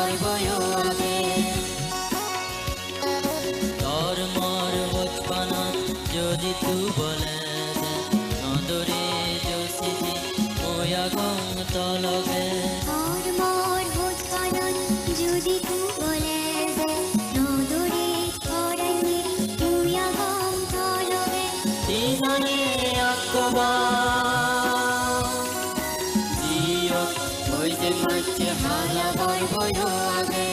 পারবো আগে তোর মোর বচপনা যদি তু বলে দে নদরে জোসিদি মোয়া গং তলগে তোর মোর বচপনা যদি তু বলে দে নদরে ছড়াইনি মুয়া গং তলগে তিজনে আকবা জিও ওই যে মাঝে হালা পারবো আগে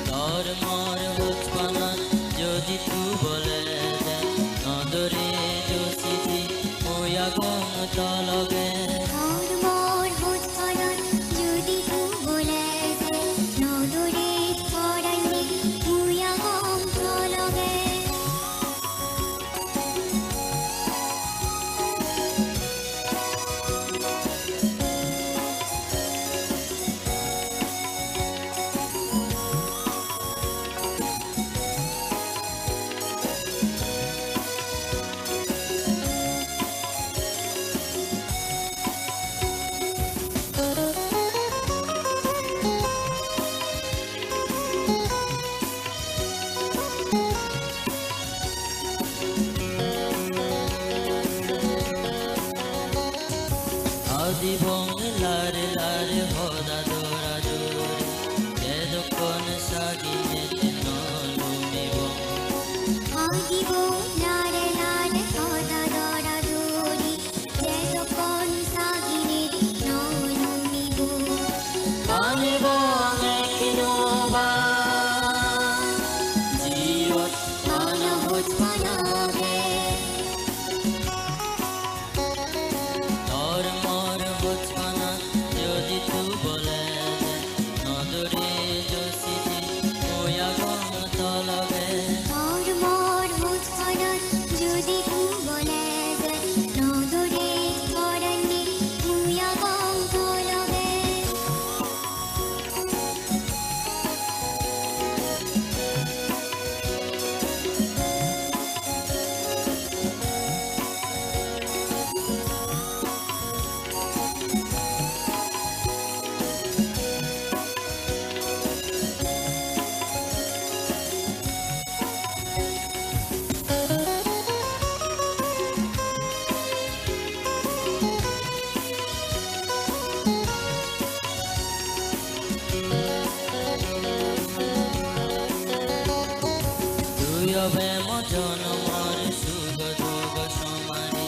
তোর মোর বচপনা যদি তু বলে দে নদরে জোসিদি মোয়া গং তলগে তোর মোর বচপনা যদি তু বলে দে নদরে ছড়াইনি মুয়া গং তলগে আদি বং লারে লারে হদা দোরা জোরে এদকন সাগিনে নলুমি বং আদিব লারে লারে সদা দরা দোরি যেতক্ষণ সাগিনে নলুমিব পানি বং কিনোবা জীবত মানা বচপনাগে তোর মোর বচপনা যদি তু বলে দে নদরে জোসিদি মোয়া গং তলগে তোর মোর বচপনা যদি তু বলে দে নদরে ছড়াইনি মুয়া গং তলগে তুই হবে জনমর শুভ দুগ সমানি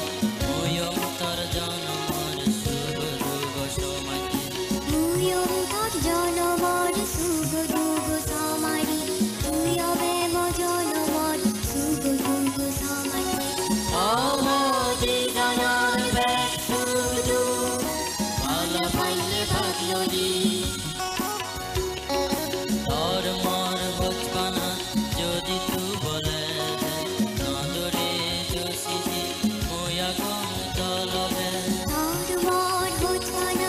ওয়ম তোর জনমর শুভ দুগ সমানি মুয়ম তোর জনমর শুভ দুগ সমারি তুইবে মজনমর শুভ দুগ সমারি অমদি জানার বেশ শুধু ভালো পাইলে ভাগ্যলি তোর মোর বচপনা যদি তু বলে দে নদরে জোসিদি মোয়া গং তলগে তোর মোর বচপনা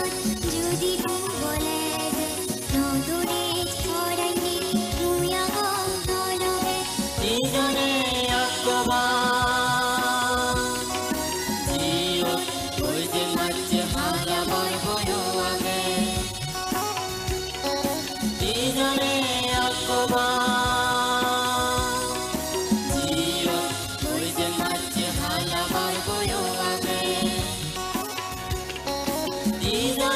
যদি তু বলে দে নদরে ছড়াইনি মুয়া গং তলগে তিজনে আকবা জিও ওই যে মাঝে হালা পারবো আগে তিজনে আকবা জিও ওই যে মাঝে হালা পারবো আগে তিজনে